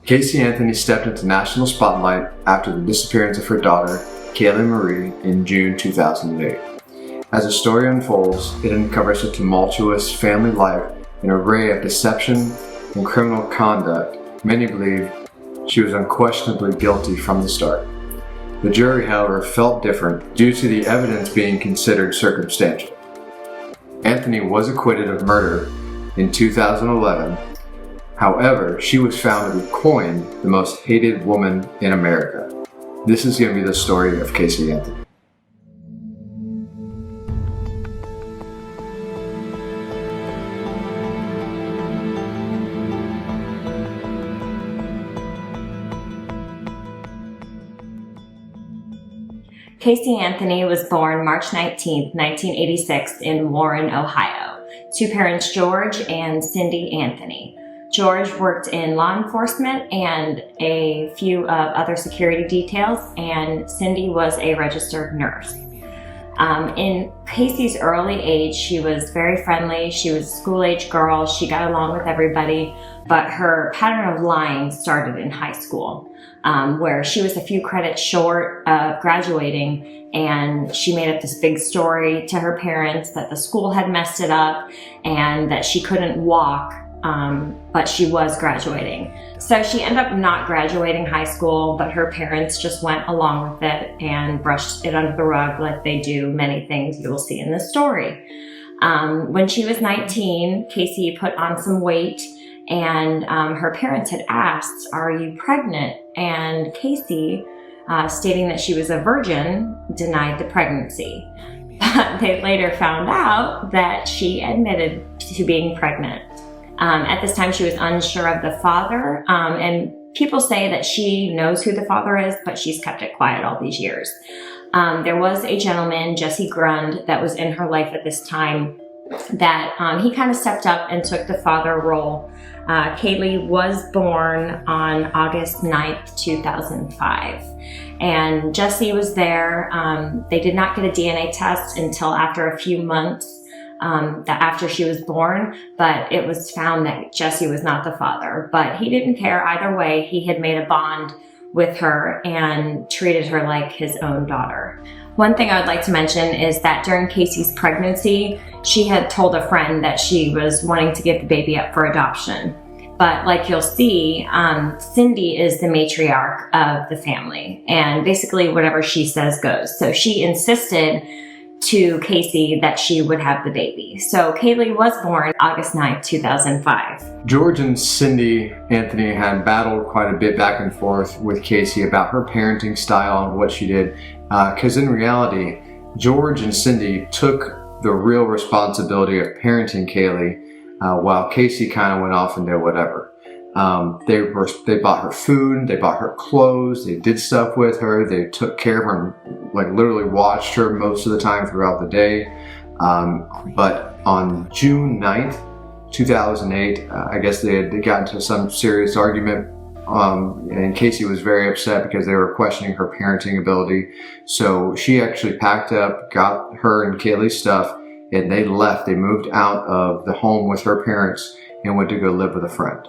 Casey Anthony stepped into national spotlight after the disappearance of her daughter, Caylee Marie, in June 2008. As the story unfolds, it uncovers a tumultuous family life, an array of deception and criminal conduct. Many believe she was unquestionably guilty from the start. The jury, however, felt different due to the evidence being considered circumstantial. Anthony was acquitted of murder in 2011. However, she was found to be coined the most hated woman in America. This is going to be the story of Casey Anthony. Casey Anthony was born March 19, 1986 in Warren, Ohio, to parents George and Cindy Anthony. George worked in law enforcement and a few of other security details, and Cindy was a registered nurse. In Casey's early age, she was very friendly. She was a school-age girl. She got along with everybody, but her pattern of lying started in high school, where she was a few credits short of graduating, and she made up this big story to her parents that the school had messed it up and that she couldn't walk, but she was graduating. So she ended up not graduating high school, but her parents just went along with it and brushed it under the rug like they do many things you will see in this story. When she was 19, Casey put on some weight, and her parents had asked, "Are you pregnant?" And Casey, stating that she was a virgin, denied the pregnancy. But they later found out that she admitted to being pregnant. At this time, she was unsure of the father, and people say that she knows who the father is, but she's kept it quiet all these years. There was a gentleman, Jesse Grund, that was in her life at this time that he kind of stepped up and took the father role. Caylee was born on August 9th, 2005. And Jesse was there. They did not get a DNA test until after a few months after she was born, but it was found that Jesse was not the father. But he didn't care either way. He had made a bond with her and treated her like his own daughter. One thing I would like to mention is that during Casey's pregnancy, she had told a friend that she was wanting to give the baby up for adoption. But like you'll see, Cindy is the matriarch of the family, and basically whatever she says goes. So she insisted to Casey that she would have the baby. So Caylee was born August 9th, 2005. George and Cindy Anthony had battled quite a bit back and forth with Casey about her parenting style and what she did. Because in reality, George and Cindy took the real responsibility of parenting Caylee, while Casey kind of went off and did whatever. They bought her food, they bought her clothes, they did stuff with her, they took care of her and like literally watched her most of the time throughout the day. But on June 9th, 2008, I guess they had gotten into some serious argument, and Casey was very upset because they were questioning her parenting ability. So she actually packed up, got her and Caylee's stuff, and they left. They moved out of the home with her parents and went to go live with a friend.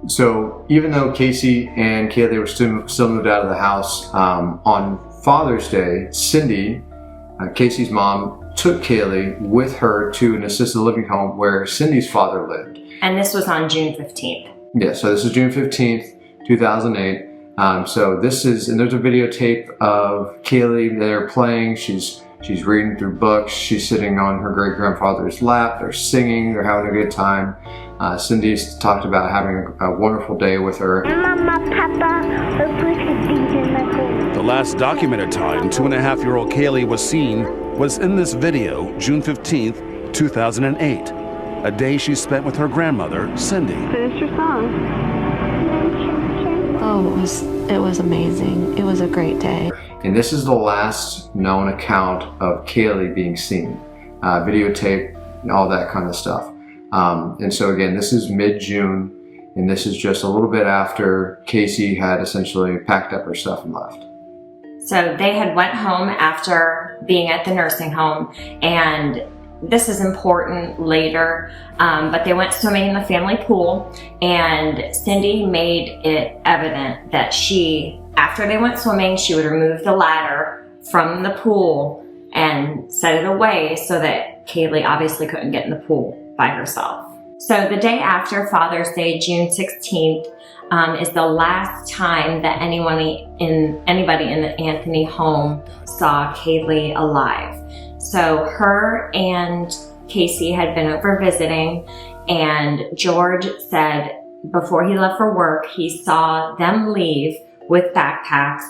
So even though Casey and Caylee were still moved out of the house, on Father's Day, Cindy, Casey's mom, took Caylee with her to an assisted living home where Cindy's father lived. And this was on June 15th. Yeah, so this is June 15th, 2008. So this is, and there's a videotape of Caylee there playing. She's reading through books. She's sitting on her great-grandfather's lap. They're singing. They're having a good time. Cindy's talked about having a wonderful day with her. The last documented time 2.5-year-old Caylee was seen was in this video, June 15th, 2008. A day she spent with her grandmother, Cindy. Finish your song. Oh, it was amazing. It was a great day. And this is the last known account of Caylee being seen, videotape, and all that kind of stuff. And so again, this is mid-June, and this is just a little bit after Casey had essentially packed up her stuff and left. So they had went home after being at the nursing home, and this is important later, but they went swimming in the family pool, and Cindy made it evident that after they went swimming, she would remove the ladder from the pool and set it away so that Caylee obviously couldn't get in the pool by herself. So the day after Father's Day, June 16th, is the last time that anybody in the Anthony home saw Caylee alive. So her and Casey had been over visiting, and George said before he left for work, he saw them leave with backpacks.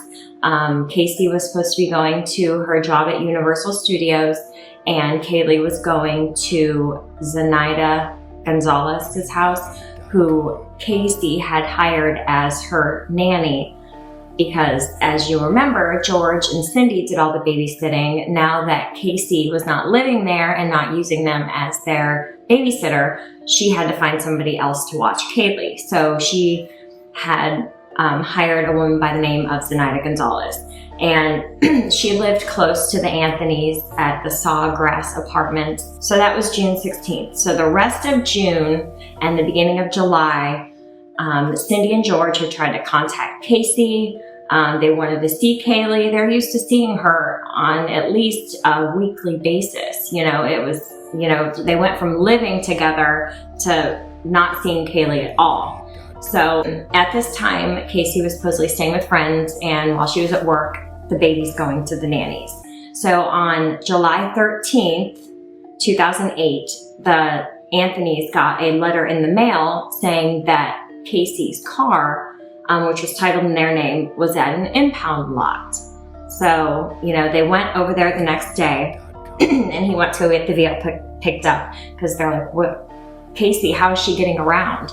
Casey was supposed to be going to her job at Universal Studios, and Caylee was going to Zenaida Gonzalez's house, who Casey had hired as her nanny, because as you remember, George and Cindy did all the babysitting. Now that Casey was not living there and not using them as their babysitter, she had to find somebody else to watch Caylee. So she had hired a woman by the name of Zenaida Gonzalez. And she lived close to the Anthonys at the Sawgrass Apartments. So that was June 16th. So the rest of June and the beginning of July, Cindy and George had tried to contact Casey. They wanted to see Caylee. They're used to seeing her on at least a weekly basis. They went from living together to not seeing Caylee at all. So at this time, Casey was supposedly staying with friends, and while she was at work, the baby's going to the nannies. So on July 13th, 2008, the Anthonys got a letter in the mail saying that Casey's car, which was titled in their name, was at an impound lot. So, they went over there the next day, and he went to go get the vehicle picked up, because they're like, "What, Casey, how is she getting around?"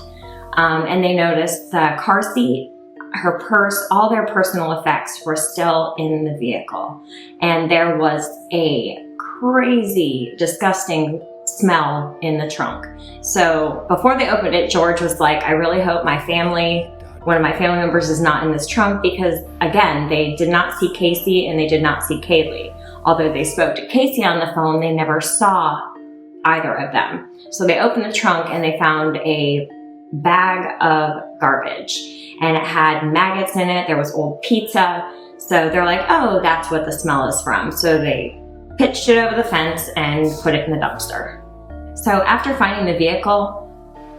And they noticed the car seat, her purse, all their personal effects were still in the vehicle. And there was a crazy, disgusting smell in the trunk. So before they opened it, George was like, "I really hope one of my family members is not in this trunk," because again, they did not see Casey and they did not see Caylee. Although they spoke to Casey on the phone, they never saw either of them. So they opened the trunk and they found a bag of garbage, and it had maggots in it. There was old pizza. So they're like, "Oh, that's what the smell is from." So they pitched it over the fence and put it in the dumpster. So after finding the vehicle,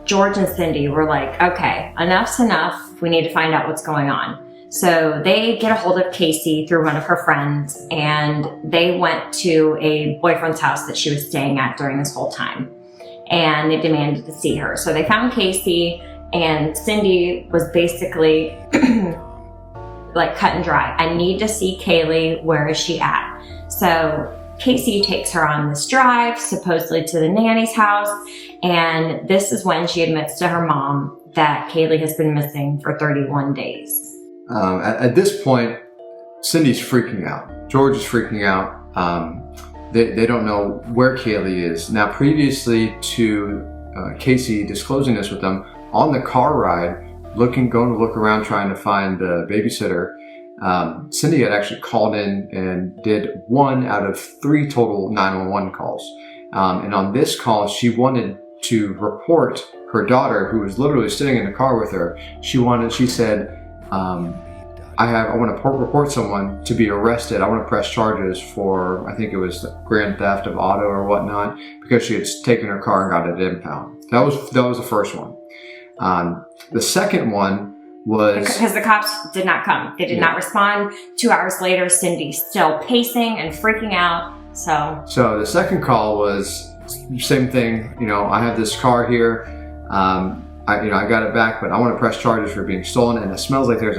George and Cindy were like, "Okay, enough's enough. We need to find out what's going on." So they get a hold of Casey through one of her friends, and they went to a boyfriend's house that she was staying at during this whole time, and they demanded to see her. So they found Casey, and Cindy was basically like cut and dry. "I need to see Caylee. Where is she at?" So Casey takes her on this drive, supposedly to the nanny's house, and this is when she admits to her mom that Caylee has been missing for 31 days. At this point, Cindy's freaking out. George is freaking out. They don't know where Caylee is. Now, previously to Casey disclosing this with them, on the car ride, going to look around trying to find the babysitter, Cindy had actually called in and did 1 out of 3 total 911 calls. And on this call, she wanted to report her daughter, who was literally sitting in the car with her. She said, I want to report someone to be arrested. I want to press charges for, I think it was grand theft of auto or whatnot, because she had taken her car and got it impound. That was the first one. The second one was... Because the cops did not come. They did not respond. 2 hours later, Cindy's still pacing and freaking out. So the second call was same thing. I have this car here. I got it back, but I want to press charges for being stolen, and it smells like there's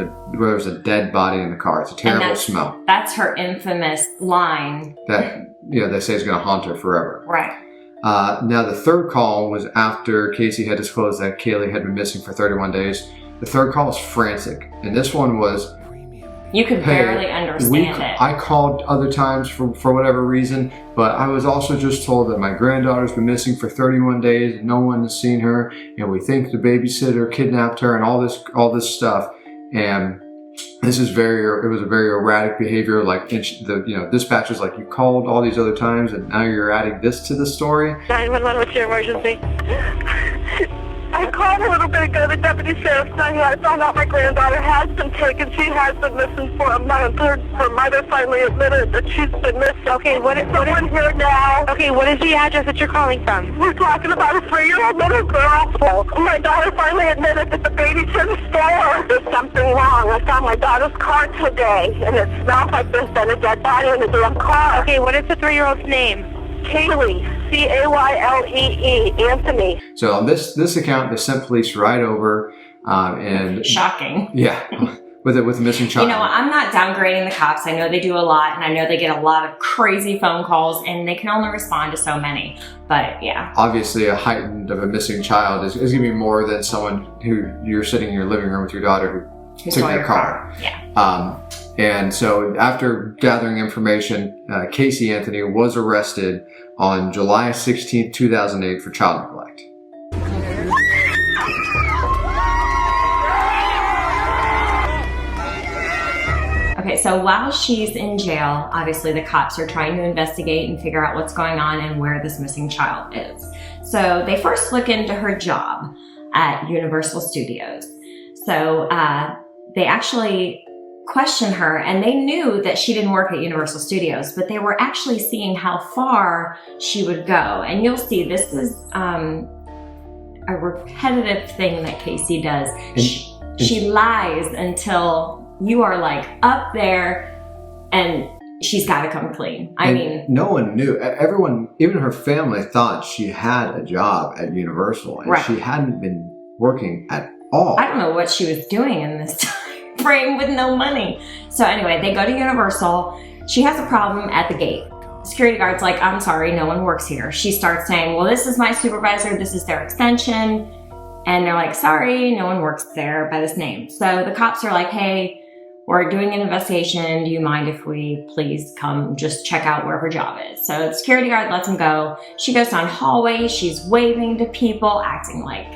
a dead body in the car. It's a terrible smell. That's her infamous line. That they say is going to haunt her forever. Right. Now the third call was after Casey had disclosed that Caylee had been missing for 31 days. The third call was frantic, and this one was... You could barely understand it. I called other times for whatever reason, but I was also just told that my granddaughter's been missing for 31 days and no one has seen her, and we think the babysitter kidnapped her and all this stuff. And This is it was a very erratic behavior. Like the dispatcher's like, you called all these other times and now you're adding this to the story. 911, what's your emergency? I called a little bit ago, the deputy sheriff's not here. I found out my granddaughter has been taken. She has been missing for a month. Her mother finally admitted that she's been missing. Okay, what is here now? Okay, what is the address that you're calling from? We're talking about a 3-year-old little girl. My daughter finally admitted that the baby's in the store. There's something wrong. I found my daughter's car today, and it smells like there's been a dead body in the damn car. Okay, what is the 3-year-old's name? Caylee, Caylee, Anthony. So on this account, they sent police right over, and Shocking. yeah, with a missing child. You know, I'm not downgrading the cops. I know they do a lot, and I know they get a lot of crazy phone calls, and they can only respond to so many. But yeah, obviously, a heightened of a missing child is going to be more than someone who you're sitting in your living room with your daughter who took your car. Yeah. And so after gathering information, Casey Anthony was arrested on July 16, 2008 for child neglect. Okay, so while she's in jail, obviously the cops are trying to investigate and figure out what's going on and where this missing child is. So they first look into her job at Universal Studios. So they actually question her, and they knew that she didn't work at Universal Studios, but they were actually seeing how far she would go. And you'll see this is a repetitive thing that Casey does. She lies until you are like up there and she's got to come clean. I mean, no one knew. Everyone, even her family, thought she had a job at Universal, and she hadn't been working at all. I don't know what she was doing in this time frame with no money. So anyway, they go to Universal. She has a problem at the gate. Security guard's like, I'm sorry, no one works here. She starts saying, well, this is my supervisor, this is their extension. And they're like, sorry, no one works there by this name. So the cops are like, hey, we're doing an investigation. Do you mind if we please come just check out where her job is? So the security guard lets him go. She goes down hallway. She's waving to people, acting like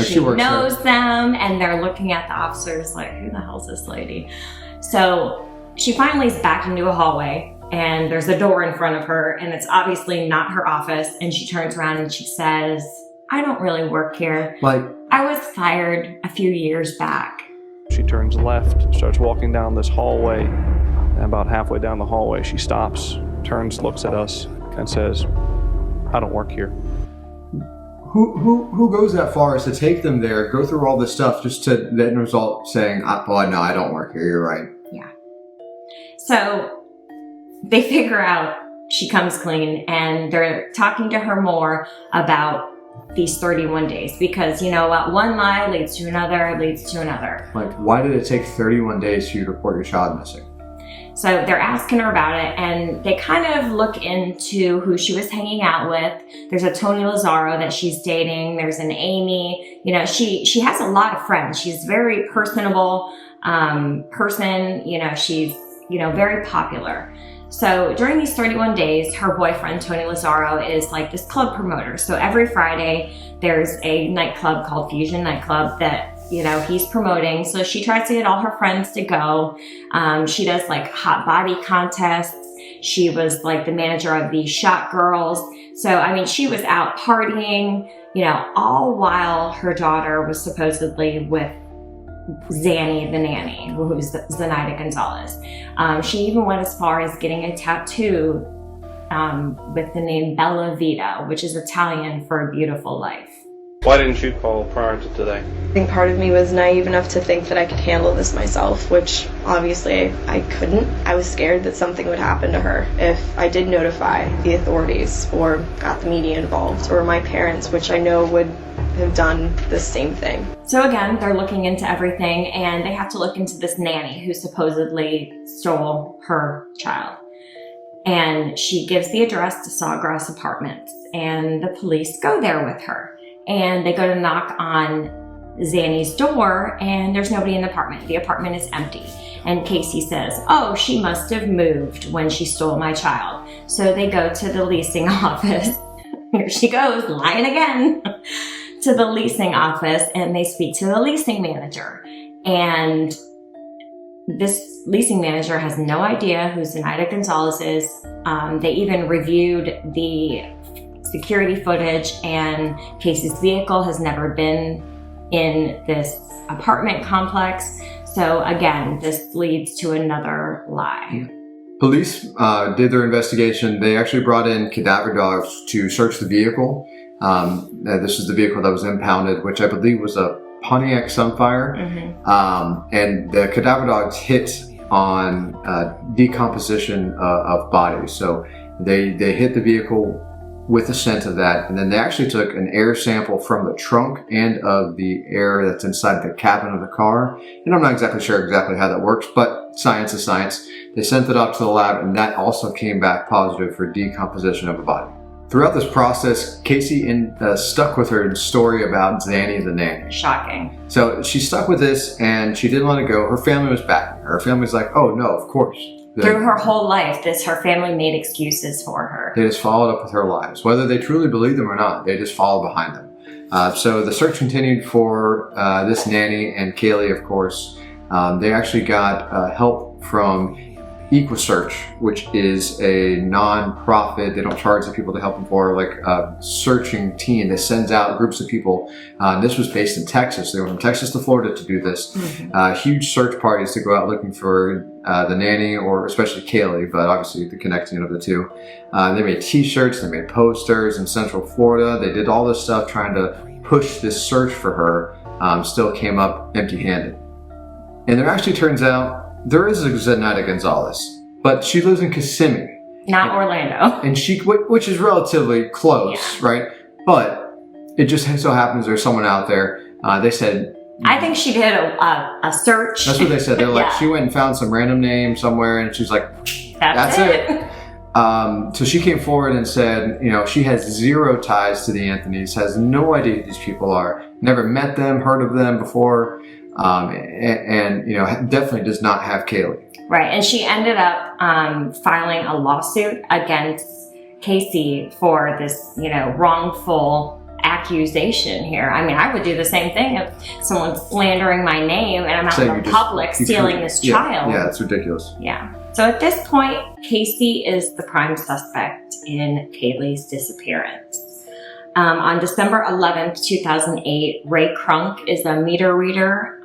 she knows them, and they're looking at the officers like, who the hell's this lady? So she finally is back into a hallway, and there's a door in front of her, and it's obviously not her office, and she turns around and she says, I don't really work here. Like, I was fired a few years back. She turns left, starts walking down this hallway, and about halfway down the hallway she stops, turns, looks at us, and says, I don't work here. Who goes that far as to take them there, go through all this stuff, just to then result saying, oh, no, I don't work here, you're right. Yeah. So they figure out she comes clean, and they're talking to her more about these 31 days, because you know what, one lie leads to another, leads to another. Like, why did it take 31 days for you to report your child missing? So they're asking her about it, and they kind of look into who she was hanging out with. There's a Tony Lazzaro that she's dating. There's an Amy. You know, she has a lot of friends. She's a very personable person. You know, she's, you know, very popular. So during these 31 days, her boyfriend, Tony Lazzaro, is like this club promoter. So every Friday, there's a nightclub called Fusion Nightclub that, you know, he's promoting. So she tries to get all her friends to go. She does like hot body contests. She was like the manager of the Shot Girls. So, I mean, she was out partying, you know, all while her daughter was supposedly with Zanny the nanny, who's Zenaida Gonzalez. She even went as far as getting a tattoo with the name Bella Vita, which is Italian for a beautiful life. Why didn't you call prior to today? I think part of me was naive enough to think that I could handle this myself, which obviously I couldn't. I was scared that something would happen to her if I did notify the authorities or got the media involved, or my parents, which I know would have done the same thing. So again, they're looking into everything, and they have to look into this nanny who supposedly stole her child. And she gives the address to Sawgrass Apartments, and the police go there with her. And they go to knock on Zanny's door, and there's nobody in the apartment. The apartment is empty. And Casey says, oh, she must have moved when she stole my child. So they go to the leasing office. Here she goes, lying again. To the leasing office, and they speak to the leasing manager. And This leasing manager has no idea who Zenaida Gonzalez is. They even reviewed the security footage, and Casey's vehicle has never been in this apartment complex. So again, this leads to another lie. Police did their investigation. They actually brought in cadaver dogs to search the vehicle. This is the vehicle that was impounded, which I believe was a Pontiac Sunfire. And the cadaver dogs hit on decomposition of bodies. So they hit the vehicle with the scent of that, and then they actually took an air sample from the trunk and of the air that's inside the cabin of the car. And I'm not exactly sure how that works, but science is science. They sent it up to the lab, and that also came back positive for decomposition of a body. Throughout this process, Casey stuck with her story about Zanny the nanny. Shocking. So she stuck with this, and she didn't let it go. Her family was backing her. Her family was like, oh no, of course. Through her whole life, her family made excuses for her. They just followed up with her lies. Whether they truly believed them or not, they just followed behind them. So the search continued for this nanny and Caylee, of course. They actually got help from EquiSearch, which is a non-profit. They don't charge the people to help them for, like a searching team that sends out groups of people. This was based in Texas. They went from Texas to Florida to do this. Huge search parties to go out looking for the nanny, or especially Caylee, but obviously the connecting of the two. They made t-shirts, they made posters in Central Florida. They did all this stuff trying to push this search for her. Still came up empty-handed. And there actually turns out there is a Zenaida Gonzalez, but she lives in Kissimmee. Not Orlando. And which is relatively close, right? But it just so happens there's someone out there. They said, I think she did a search. That's what they said. They're like, she went and found some random name somewhere, and she's like, that's it. So she came forward and said, she has zero ties to the Anthonys, has no idea who these people are, never met them, heard of them before, and definitely does not have Caylee. Right, and she ended up filing a lawsuit against Casey for this, wrongful accusation here. I mean, I would do the same thing if someone's slandering my name and I'm out in the public stealing this child. Yeah, it's ridiculous. Yeah. So at this point, Casey is the prime suspect in Caylee's disappearance. On December 11th, 2008, Ray Crunk is a meter reader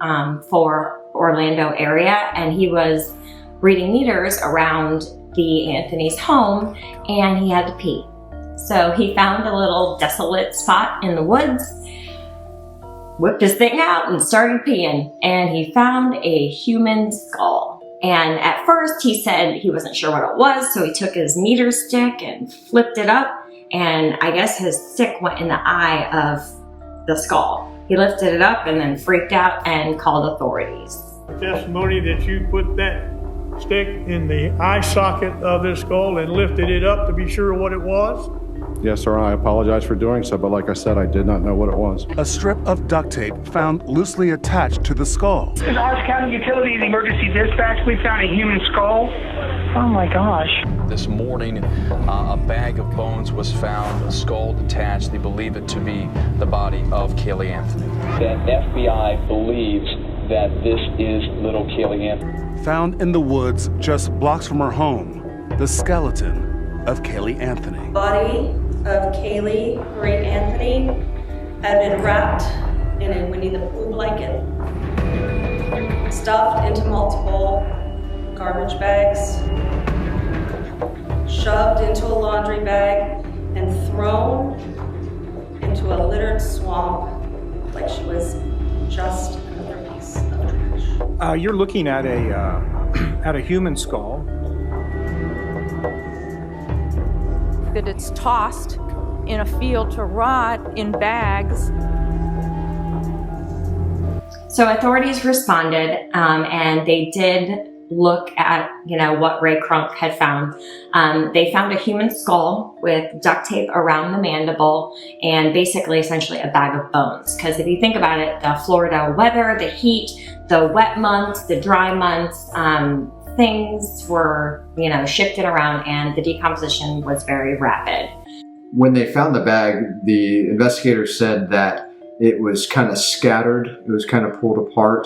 for Orlando area, and he was reading meters around the Anthony's home, and he had to pee. So he found a little desolate spot in the woods, whipped his thing out and started peeing, and he found a human skull. And at first he said he wasn't sure what it was, so he took his meter stick and flipped it up, and I guess his stick went in the eye of the skull. He lifted it up and then freaked out and called authorities. Testimony that you put that stick in the eye socket of this skull and lifted it up to be sure what it was? Yes, sir, I apologize for doing so, but like I said, I did not know what it was. A strip of duct tape found loosely attached to the skull. In Orange County Utilities Emergency Dispatch, we found a human skull. Oh my gosh. This morning, a bag of bones was found, a skull detached. They believe it to be the body of Caylee Anthony. The FBI believes that this is little Caylee Anthony. Found in the woods just blocks from her home, the skeleton of Caylee Anthony. Body of Caylee Marie Anthony had been wrapped in a Winnie the Pooh blanket, stuffed into multiple garbage bags, shoved into a laundry bag, and thrown into a littered swamp like she was just another piece of trash. You're looking at a human skull. That it's tossed in a field to rot in bags. So authorities responded, and they did look at, what Ray Crunk had found. They found a human skull with duct tape around the mandible and basically essentially a bag of bones. Because if you think about it, the Florida weather, the heat, the wet months, the dry months, things were, shifted around, and the decomposition was very rapid. When they found the bag, the investigators said that it was kind of scattered. It was kind of pulled apart.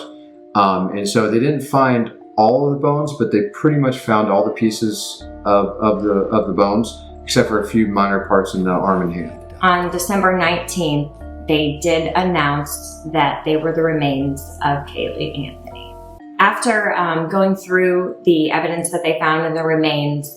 And so they didn't find all of the bones, but they pretty much found all the pieces of the bones, except for a few minor parts in the arm and hand. On December 19th, they did announce that they were the remains of Caylee Anthony. After going through the evidence that they found in the remains,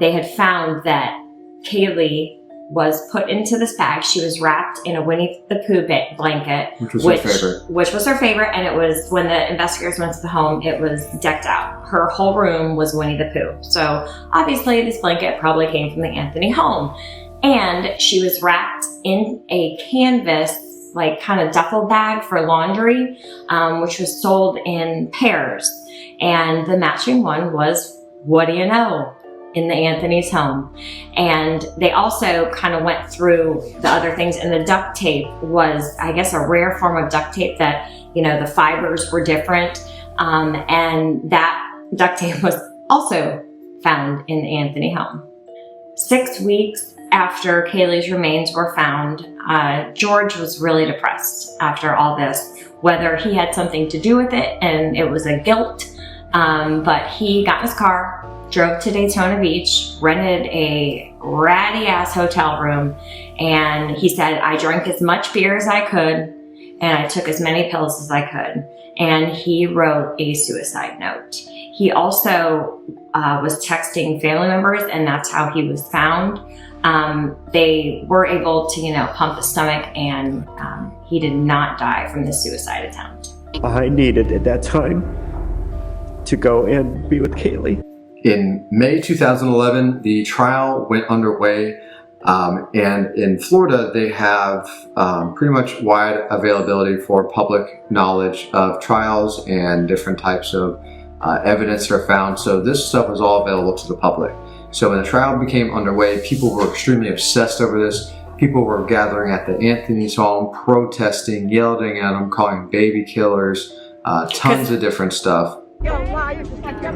they had found that Caylee was put into this bag. She was wrapped in a Winnie the Pooh blanket, which was her favorite. Which was her favorite, and it was, when the investigators went to the home, it was decked out. Her whole room was Winnie the Pooh. So obviously this blanket probably came from the Anthony home. And she was wrapped in a canvas, like kind of duffel bag for laundry, which was sold in pairs. And the matching one was, what do you know, in the Anthony's home. And they also kind of went through the other things, and the duct tape was, I guess, a rare form of duct tape that, you know, the fibers were different. And that duct tape was also found in the Anthony home. 6 weeks after Caylee's remains were found, George was really depressed after all this, whether he had something to do with it and it was a guilt, but he got in his car, drove to Daytona Beach, rented a ratty ass hotel room, and he said, I drank as much beer as I could and I took as many pills as I could. And he wrote a suicide note. He also was texting family members, and that's how he was found. They were able to, you know, pump his stomach, and he did not die from the suicide attempt. I needed at that time to go and be with Caylee. In May 2011, the trial went underway, and in Florida, they have pretty much wide availability for public knowledge of trials and different types of evidence that are found. So this stuff was all available to the public. So when the trial became underway, people were extremely obsessed over this. People were gathering at the Anthony's home, protesting, yelling at them, calling baby killers, tons of different stuff. You're a liar. Just like your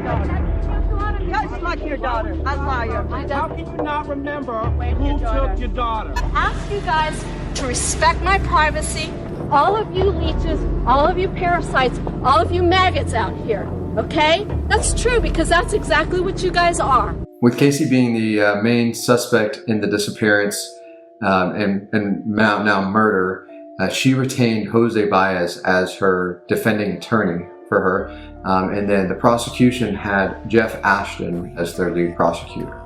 daughter. A liar. How can you not remember who took your daughter? I ask you guys to respect my privacy. All of you leeches, all of you parasites, all of you maggots out here, okay? That's true, because that's exactly what you guys are. With Casey being the main suspect in the disappearance and now murder, she retained Jose Baez as her defending attorney for her, and then the prosecution had Jeff Ashton as their lead prosecutor.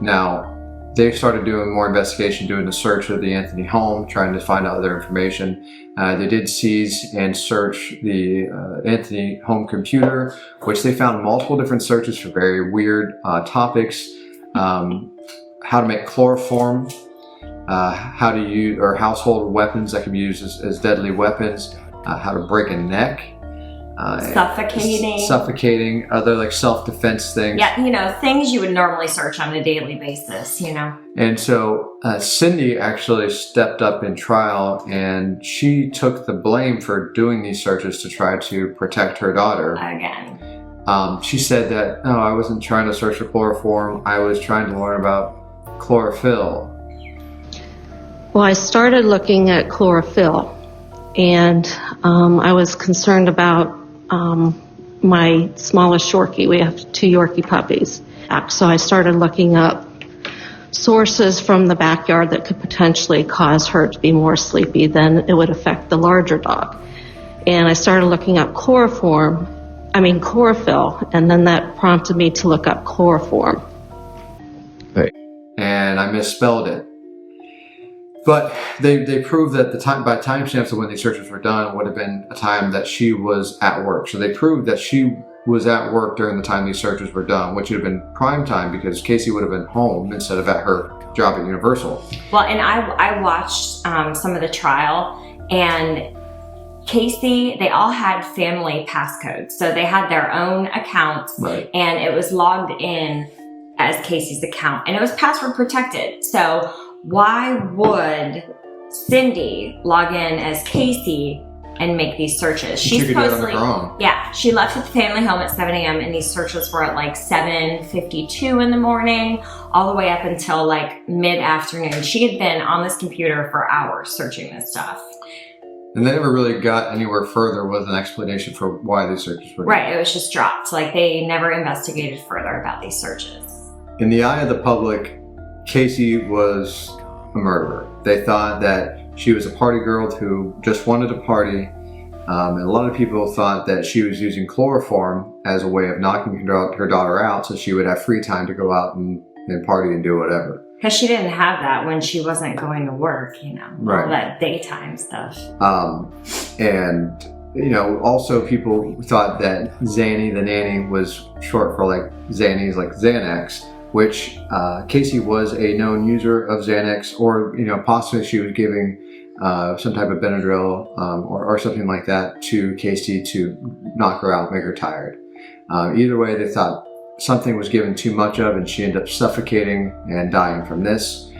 Now, they started doing more investigation, doing a search of the Anthony home, trying to find out other information. They did seize and search the Anthony home computer, which they found multiple different searches for very weird topics. How to make chloroform, how to use, or household weapons that can be used as deadly weapons, how to break a neck, suffocating, other like self-defense things. Yeah, you know, things you would normally search on a daily basis, you know. And so Cindy actually stepped up in trial, and she took the blame for doing these searches to try to protect her daughter. Again. She said that, no, I wasn't trying to search for chloroform, I was trying to learn about chlorophyll. Well, I started looking at chlorophyll, and I was concerned about my smallest Yorkie. We have 2 Yorkie puppies. So I started looking up sources from the backyard that could potentially cause her to be more sleepy than it would affect the larger dog. And I started looking up chlorophyll, and then that prompted me to look up chloroform. And I misspelled it. But they proved that by timestamps of when these searches were done would have been a time that she was at work. So they proved that she was at work during the time these searches were done, which would have been prime time because Casey would have been home instead of at her job at Universal. Well, and I watched some of the trial, and Casey, they all had family passcodes. So they had their own accounts, right, and it was logged in as Casey's account, and it was password protected. So why would Cindy log in as Casey and make these searches? She supposedly, yeah, she left at the family home at 7 a.m. and these searches were at like 7:52 in the morning, all the way up until like mid-afternoon. She had been on this computer for hours searching this stuff. And they never really got anywhere further with an explanation for why these searches were done. Right, it was just dropped. Like, they never investigated further about these searches. In the eye of the public, Caylee was a murderer. They thought that she was a party girl who just wanted to party. And a lot of people thought that she was using chloroform as a way of knocking her daughter out so she would have free time to go out and party and do whatever. Because she didn't have that when she wasn't going to work, Right. all that daytime stuff. And, also people thought that Zanny, the nanny, was short for like Zannies, like Xanax, which Caylee was a known user of Xanax, or, possibly she was giving some type of Benadryl or something like that to Caylee to knock her out, make her tired. Either way, they thought something was given too much of, and she ended up suffocating and dying from this.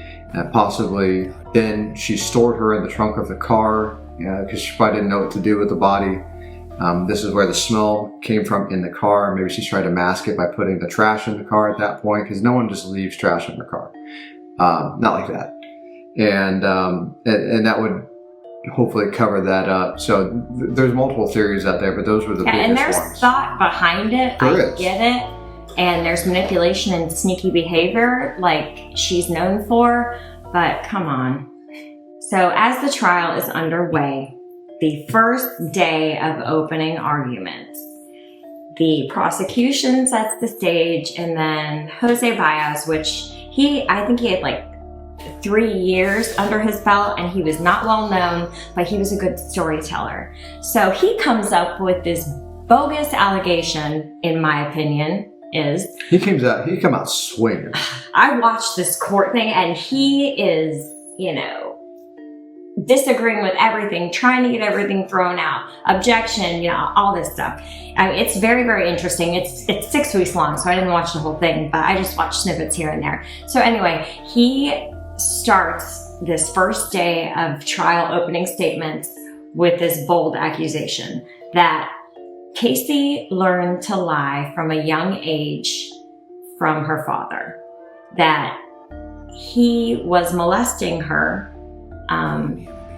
Possibly then she stored her in the trunk of the car because she probably didn't know what to do with the body. This is where the smell came from in the car. Maybe she's tried to mask it by putting the trash in the car at that point, because no one just leaves trash in their car. Not like that. And that would hopefully cover that up. So there's multiple theories out there, but those were the biggest and there's ones. thought behind it. There is. Get it. And there's manipulation and sneaky behavior like she's known for, but come on. So as the trial is underway, the first day of opening arguments, the prosecution sets the stage, and then Jose Baez, which I think he had like 3 years under his belt, and he was not well known, but he was a good storyteller. So he comes up with this bogus allegation, in my opinion, he come out swinging. I watched this court thing, and he is, disagreeing with everything, trying to get everything thrown out, objection, all this stuff. It's very, very interesting. It's 6 weeks long, so I didn't watch the whole thing, but I just watched snippets here and there. So anyway, he starts this first day of trial opening statements with this bold accusation that Caylee learned to lie from a young age from her father, that he was molesting her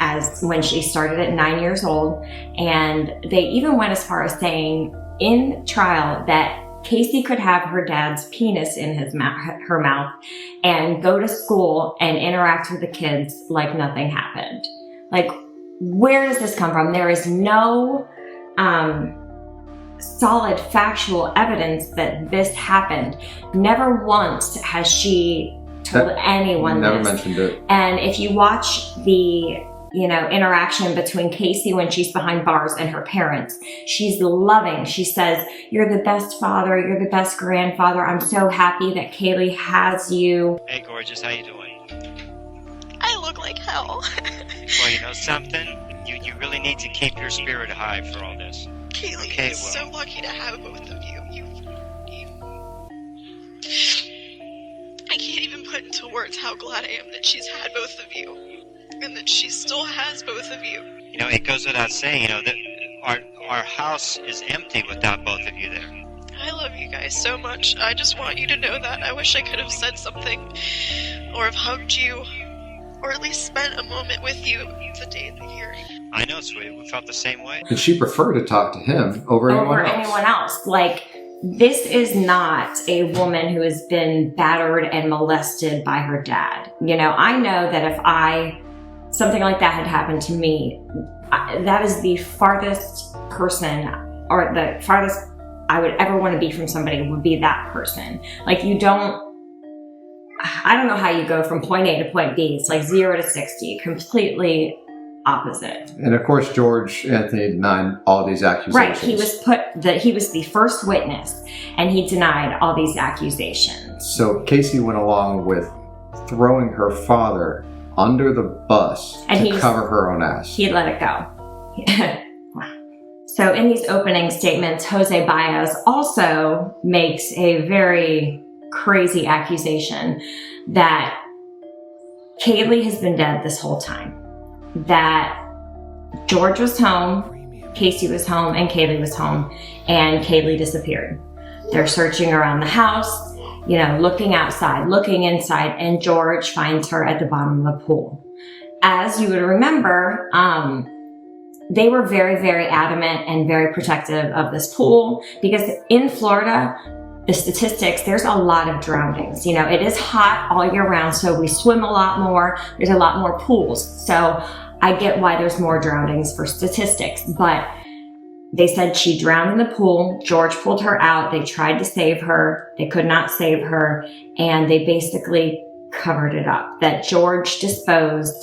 as when she started at 9 years old. And they even went as far as saying in trial that Caylee could have her dad's penis in her mouth and go to school and interact with the kids like nothing happened. Like, where does this come from? There is no solid factual evidence that this happened. Never once has she told anyone Never this. mentioned it. And if you watch the interaction between Caylee when she's behind bars and her parents, she's loving. She says, "You're the best father. You're the best grandfather. I'm so happy that Caylee has you." Hey, gorgeous, how you doing? I look like hell. Well, you know something? You really need to keep your spirit high for all this. Caylee is so lucky to have both of you. I can't even put into words how glad I am that she's had both of you, and that she still has both of you. It goes without saying, that our house is empty without both of you there. I love you guys so much. I just want you to know that. I wish I could have said something, or have hugged you, or at least spent a moment with you the day of the hearing. I know, sweetie. We felt the same way. And she preferred to talk to him over anyone else. Like, this is not a woman who has been battered and molested by her dad. I know that if something like that had happened to me, that is the farthest person, or the farthest I would ever want to be from somebody, would be that person. Like, I don't know how you go from point A to point B. It's like 0 to 60, completely opposite. And of course, George Anthony denied all these accusations. Right, he was the first witness, and he denied all these accusations. So Caylee went along with throwing her father under the bus to cover her own ass. He let it go. So in these opening statements, Jose Baez also makes a very crazy accusation that Caylee has been dead this whole time. That George was home, Caylee was home, and Caylee was home, and Caylee disappeared. They're searching around the house, looking outside, looking inside, and George finds her at the bottom of the pool. As you would remember, they were very, very adamant and very protective of this pool because in Florida, the statistics, there's a lot of drownings. You know, it is hot all year round, so we swim a lot more. There's a lot more pools. So I get why there's more drownings for statistics, but they said she drowned in the pool. George pulled her out. They tried to save her. They could not save her, and they basically covered it up. That George disposed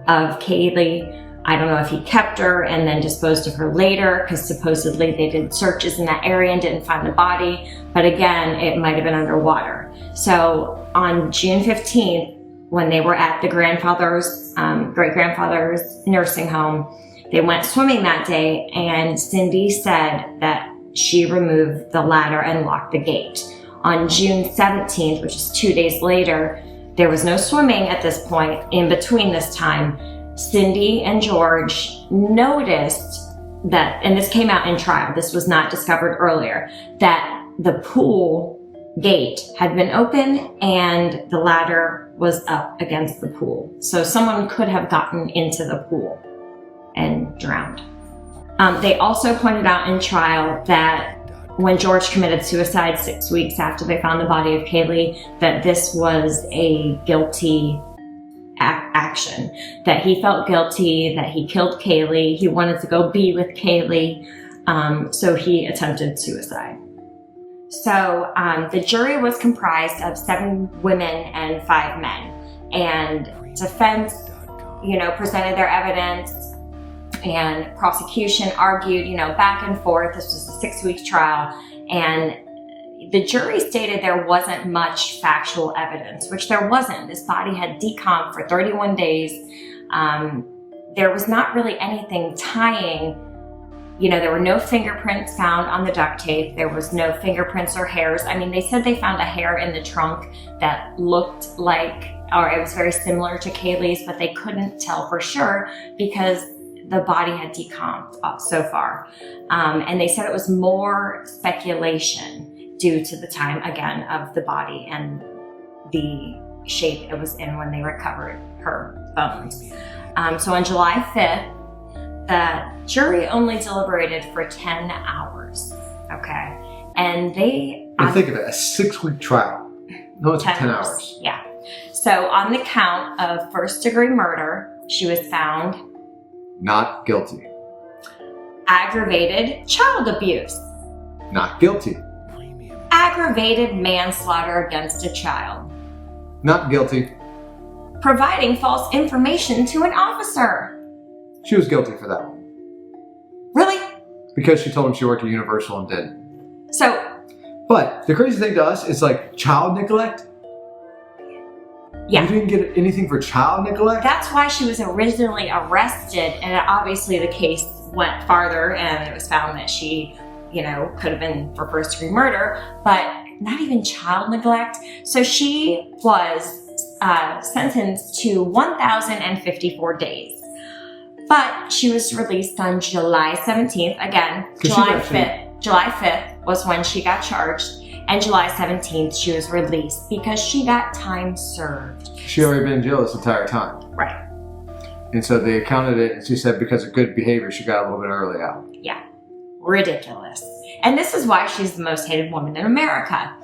of Caylee. I don't know if he kept her and then disposed of her later, because supposedly they did searches in that area and didn't find the body. But again, it might have been underwater. So on June 15th, when they were at the grandfather's, great-grandfather's nursing home, they went swimming that day, and Cindy said that she removed the ladder and locked the gate. On June 17th, which is 2 days later, there was no swimming at this point. In between this time, Cindy and George noticed that, and this came out in trial, this was not discovered earlier, that the pool gate had been open and the ladder was up against the pool. So someone could have gotten into the pool and drowned. They also pointed out in trial that when George committed suicide 6 weeks after they found the body of Caylee, that this was a guilty action, that he felt guilty, that he killed Caylee, he wanted to go be with Caylee, so he attempted suicide. So the jury was comprised of 7 women and 5 men, and defense, presented their evidence, and prosecution argued, back and forth. This was a 6-week trial, and the jury stated there wasn't much factual evidence, which there wasn't. This body had decomp for 31 days. There was not really anything tying, there were no fingerprints found on the duct tape. There was no fingerprints or hairs. I mean, they said they found a hair in the trunk that looked like, or it was very similar to Caylee's, but they couldn't tell for sure because the body had decomped so far. And they said it was more speculation due to the time, again, of the body and the shape it was in when they recovered her bones. So on July 5th, the jury only deliberated for 10 hours, okay? And they... think of it, a 6-week trial. No, it's 10 hours. Yeah. So on the count of first-degree murder, she was found... not guilty. Aggravated child abuse. Not guilty. Aggravated manslaughter against a child. Not guilty. Providing false information to an officer. She was guilty for that one. Really? Because she told him she worked at Universal and didn't. So... But the crazy thing to us is like child neglect. Yeah. You didn't get anything for child neglect? That's why she was originally arrested, and obviously the case went farther and it was found that she, could have been for first-degree murder, but not even child neglect. So she was sentenced to 1,054 days. But she was released on July 17th. Again, July 5th was when she got charged. And July 17th, she was released because she got time served. She already been in jail this entire time. Right. And so they counted it, and she said because of good behavior, she got a little bit early out. Yeah. Ridiculous. And this is why she's the most hated woman in America.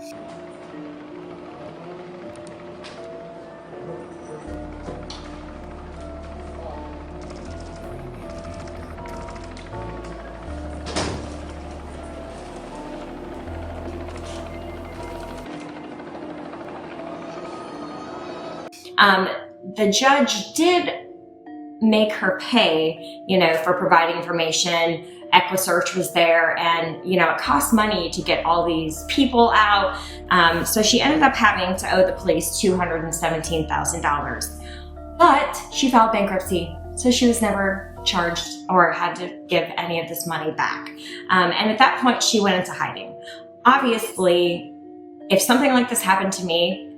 The judge did make her pay, for providing information. EquiSearch was there, and, it cost money to get all these people out. So she ended up having to owe the police $217,000. But she filed bankruptcy, so she was never charged or had to give any of this money back. And at that point, she went into hiding. Obviously, if something like this happened to me,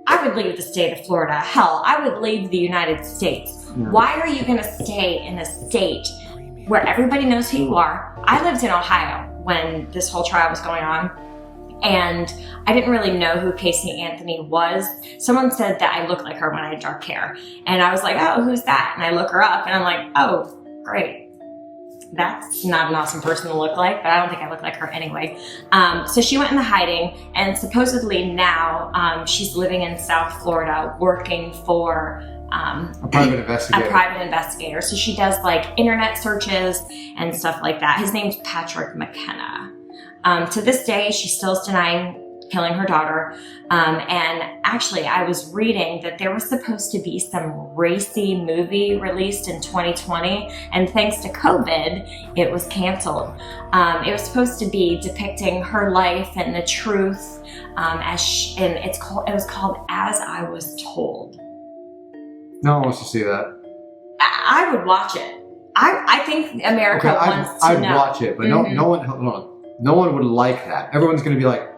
I would leave the state of Florida. Hell, I would leave the United States. Yeah. Why are you going to stay in a state where everybody knows who you are? I lived in Ohio when this whole trial was going on, and I didn't really know who Caylee Anthony was. Someone said that I looked like her when I had dark hair, and I was like, oh, who's that? And I look her up, and I'm like, oh, great. that's not an awesome person to look like, but I don't think I look like her anyway. So she went into hiding, and supposedly now she's living in South Florida working for a private investigator. So she does like internet searches and stuff like that. His name's Patrick McKenna. To this day, she still is denying killing her daughter. And actually, I was reading that there was supposed to be some racy movie released in 2020, and thanks to COVID, it was canceled. It was supposed to be depicting her life and the truth, and it was called As I Was Told. No one wants to see that. I would watch it. I think America wants to know. I'd watch it, but no one, hold on. No one would like that. Everyone's going to be like,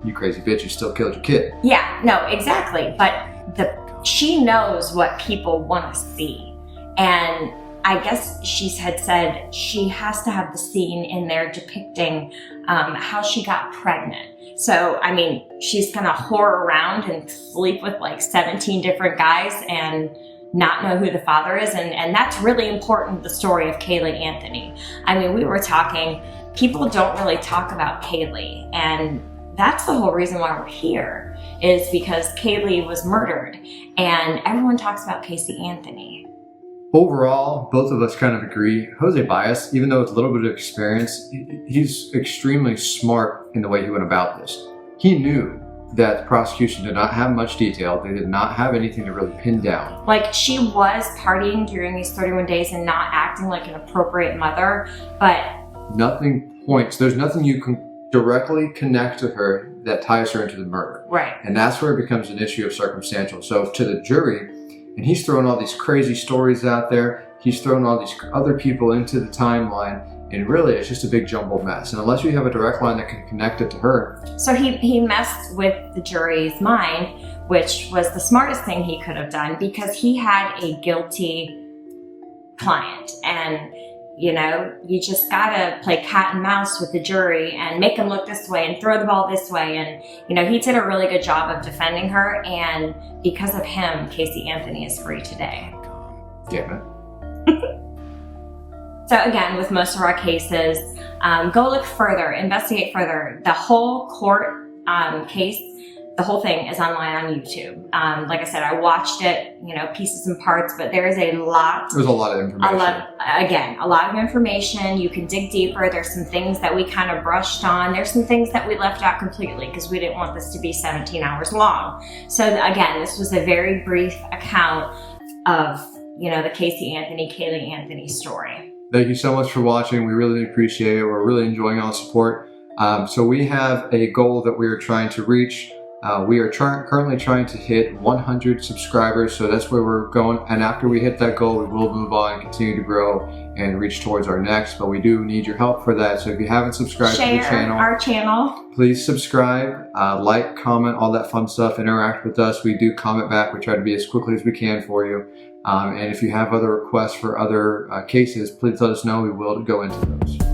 you crazy bitch, you still killed your kid. Yeah, no, exactly. But she knows what people want to see. And I guess she had said she has to have the scene in there depicting how she got pregnant. So, I mean, she's going to whore around and sleep with like 17 different guys and not know who the father is. And that's really important, the story of Caylee Anthony. I mean, we were talking, people don't really talk about Caylee. And that's the whole reason why we're here, is because Caylee was murdered. And everyone talks about Casey Anthony. Overall, both of us kind of agree. Jose Baez, even though it's a little bit of experience, he's extremely smart in the way he went about this. He knew that the prosecution did not have much detail. They did not have anything to really pin down. Like, she was partying during these 31 days and not acting like an appropriate mother, but nothing points. There's nothing you can directly connect to her that ties her into the murder. Right. And that's where it becomes an issue of circumstantial. So to the jury, and he's throwing all these crazy stories out there. He's throwing all these other people into the timeline. And really, it's just a big jumbled mess. And unless you have a direct line that can connect it to her. So he messed with the jury's mind, which was the smartest thing he could have done, because he had a guilty client. And, you know, you just gotta play cat and mouse with the jury and make them look this way and throw the ball this way. And, you know, he did a really good job of defending her. And because of him, Casey Anthony is free today. Yeah. So again, with most of our cases, go look further, investigate further. The whole court case, the whole thing is online on YouTube. Like I said, I watched it, you know, pieces and parts, but there is a lot. There's a lot of information. A lot of information. You can dig deeper. There's some things that we kind of brushed on. There's some things that we left out completely because we didn't want this to be 17 hours long. So again, this was a very brief account of, you know, the Caylee Anthony story. Thank you so much for watching. We really appreciate it. We're really enjoying all the support. So we have a goal that we are trying to reach. We are currently trying to hit 100 subscribers, so that's where we're going. And after we hit that goal, we will move on and continue to grow and reach towards our next. But we do need your help for that. So if you haven't subscribed to the channel, our channel, please subscribe, like, comment, all that fun stuff. Interact with us. We do comment back. We try to be as quickly as we can for you. And if you have other requests for other cases, please let us know. We will go into those.